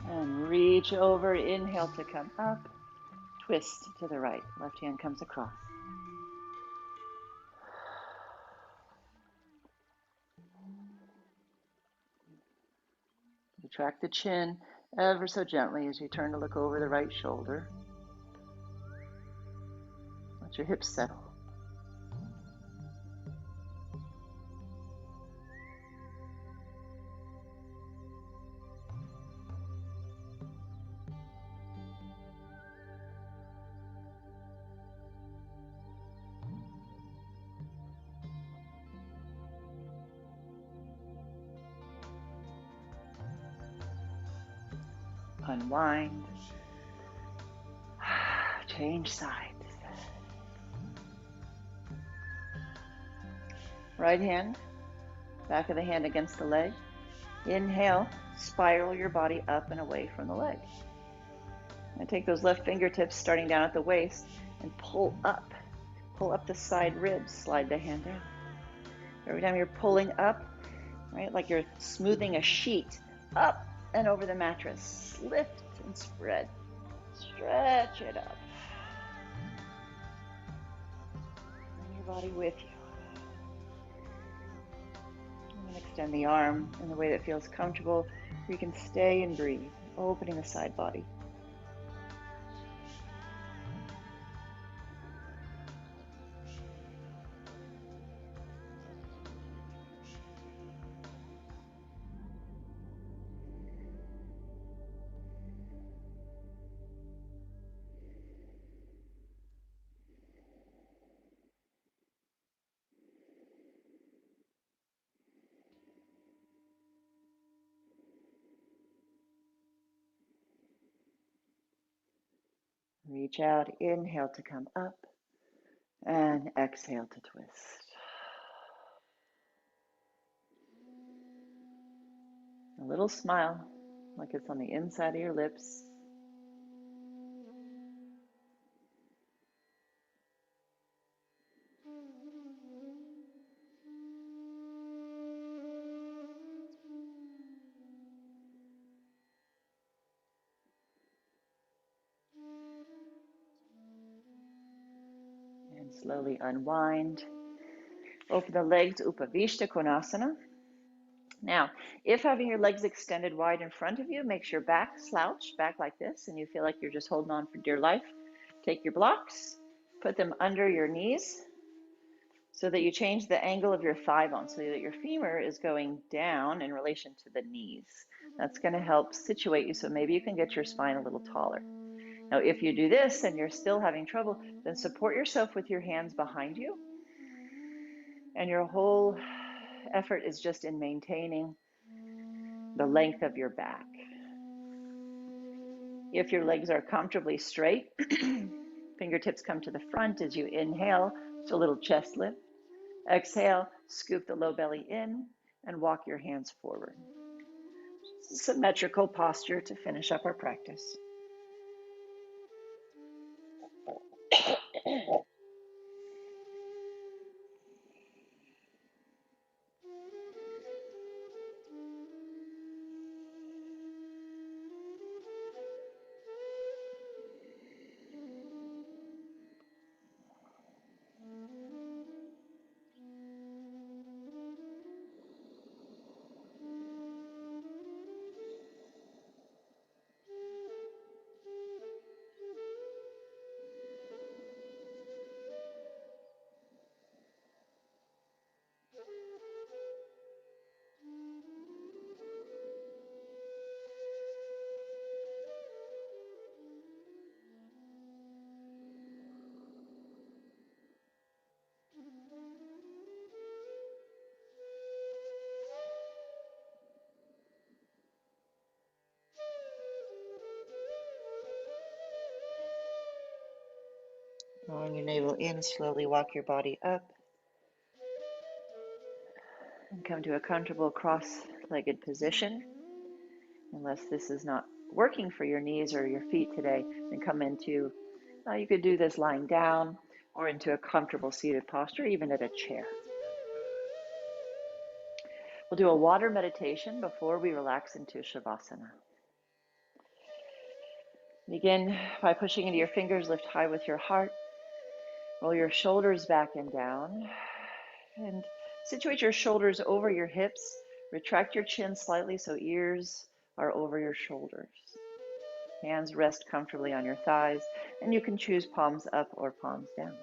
And reach over, inhale to come up, twist to the right, left hand comes across. Retract the chin ever so gently as you turn to look over the right shoulder. Let your hips settle. Unwind. Change sides. Right hand, back of the hand against the leg. Inhale, spiral your body up and away from the leg. And take those left fingertips starting down at the waist and pull up. Pull up the side ribs, slide the hand down. Every time you're pulling up, right, like you're smoothing a sheet, up and over the mattress. Lift and spread. Stretch it up. Bring your body with you. And extend the arm in the way that feels comfortable. You can stay and breathe, opening the side body. Reach out, inhale to come up, and exhale to twist. A little smile, like it's on the inside of your lips. And slowly unwind. Open the legs, Upavishta Konasana. Now, if having your legs extended wide in front of you makes your back slouch, back like this, and you feel like you're just holding on for dear life, take your blocks, put them under your knees, so that you change the angle of your thigh bone so that your femur is going down in relation to the knees. That's going to help situate you so maybe you can get your spine a little taller. Now, if you do this and you're still having trouble, then support yourself with your hands behind you. And your whole effort is just in maintaining the length of your back. If your legs are comfortably straight, fingertips come to the front as you inhale, just a little chest lift. Exhale, scoop the low belly in and walk your hands forward. Symmetrical posture to finish up our practice. Drawing your navel in, slowly walk your body up and come to a comfortable cross-legged position. Unless this is not working for your knees or your feet today, then come into, you could do this lying down or into a comfortable seated posture, even at a chair. We'll do a water meditation before we relax into Shavasana. Begin by pushing into your fingers, lift high with your heart. Roll your shoulders back and down. And situate your shoulders over your hips. Retract your chin slightly so ears are over your shoulders. Hands rest comfortably on your thighs, and you can choose palms up or palms down.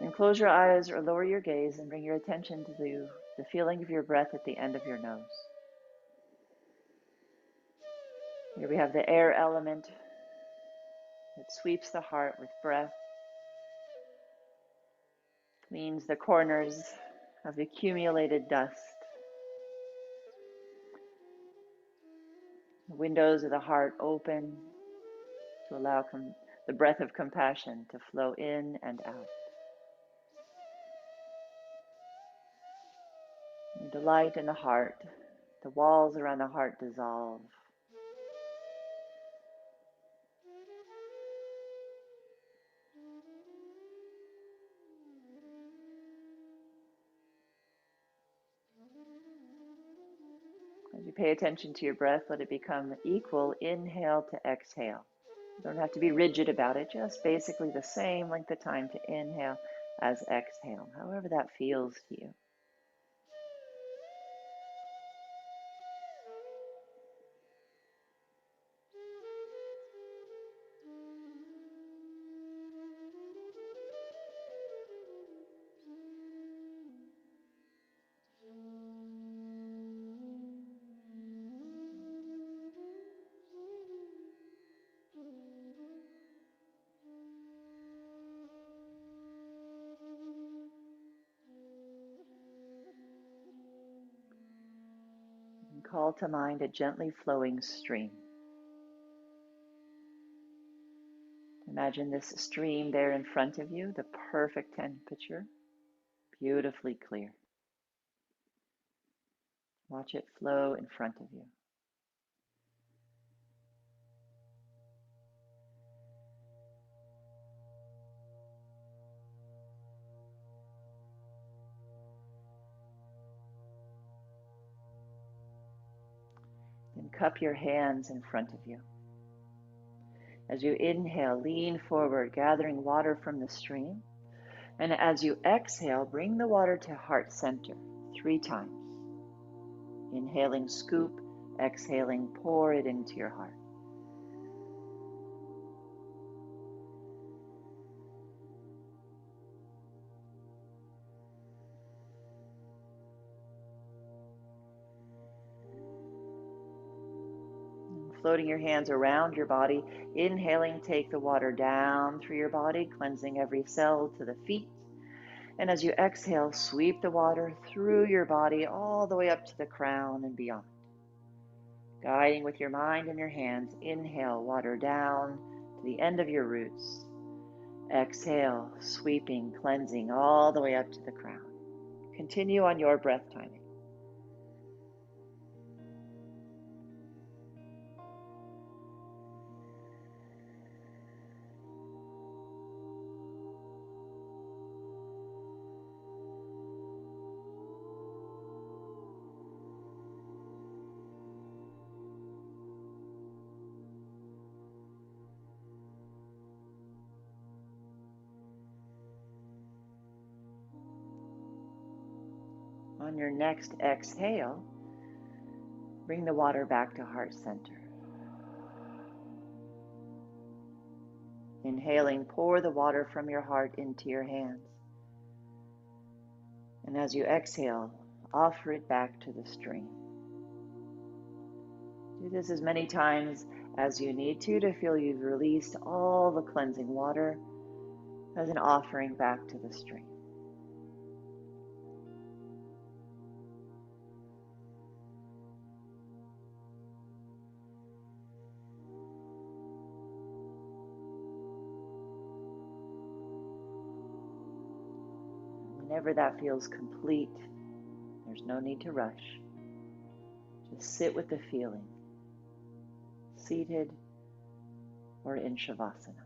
Then close your eyes or lower your gaze and bring your attention to the feeling of your breath at the end of your nose. Here we have the air element that sweeps the heart with breath, cleans the corners of accumulated dust. The windows of the heart open to allow the breath of compassion to flow in and out. And delight in the heart. The walls around the heart dissolve. As you pay attention to your breath, let it become equal inhale to exhale. You don't have to be rigid about it, just basically the same length of time to inhale as exhale, however that feels to you. And call to mind a gently flowing stream. Imagine this stream there in front of you, the perfect temperature, beautifully clear. Watch it flow in front of you. Then cup your hands in front of you. As you inhale, lean forward, gathering water from the stream. And as you exhale, bring the water to heart center 3 times. Inhaling, scoop. Exhaling, pour it into your heart. floating your hands around your body. Inhaling, take the water down through your body, cleansing every cell to the feet. And as you exhale, sweep the water through your body all the way up to the crown and beyond. Guiding with your mind and your hands, inhale, water down to the end of your roots. Exhale, sweeping, cleansing all the way up to the crown. Continue on your breath timing. On your next exhale, bring the water back to heart center. Inhaling, pour the water from your heart into your hands. And as you exhale, offer it back to the stream. Do this as many times as you need to feel you've released all the cleansing water as an offering back to the stream. Whenever that feels complete, there's no need to rush. Just sit with the feeling, seated or in Shavasana.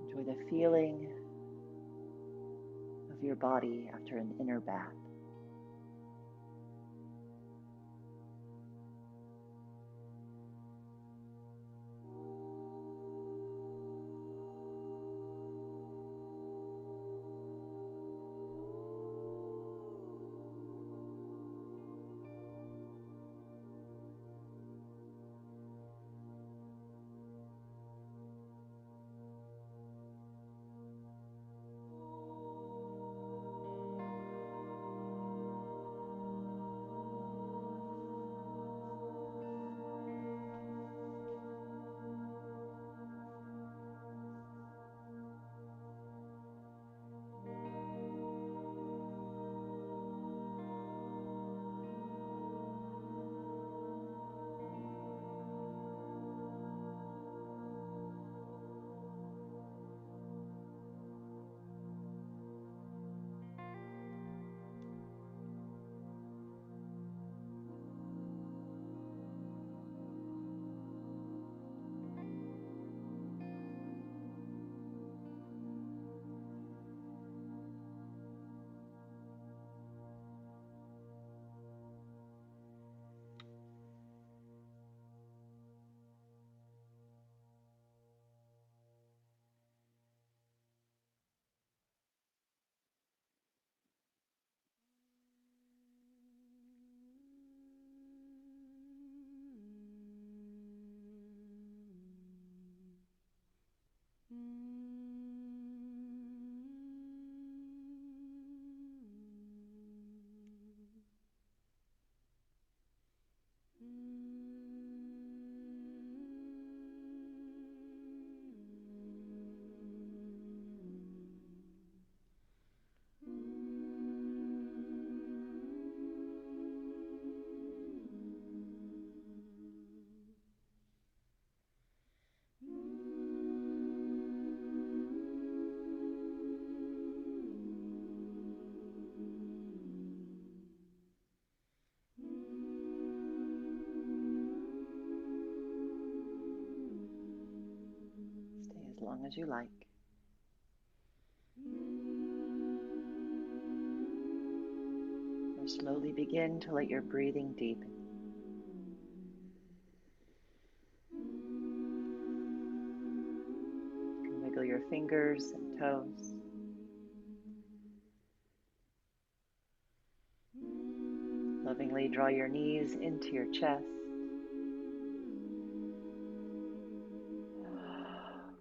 Enjoy the feeling of your body after an inner bath. As long as you like. Or slowly begin to let your breathing deepen. You can wiggle your fingers and toes. Lovingly draw your knees into your chest.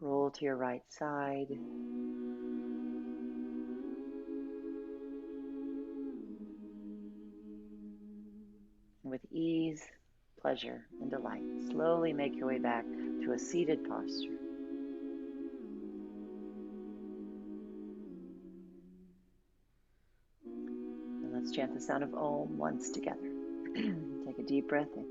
Roll to your right side. with ease, pleasure, and delight. Slowly make your way back to a seated posture. And let's chant the sound of Om once together. Take a deep breath in.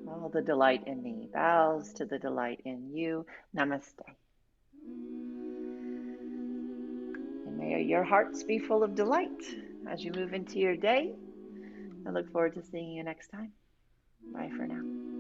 All the delight in me bows to the delight in you. Namaste. And may your hearts be full of delight as you move into your day. I look forward to seeing you next time. Bye for now.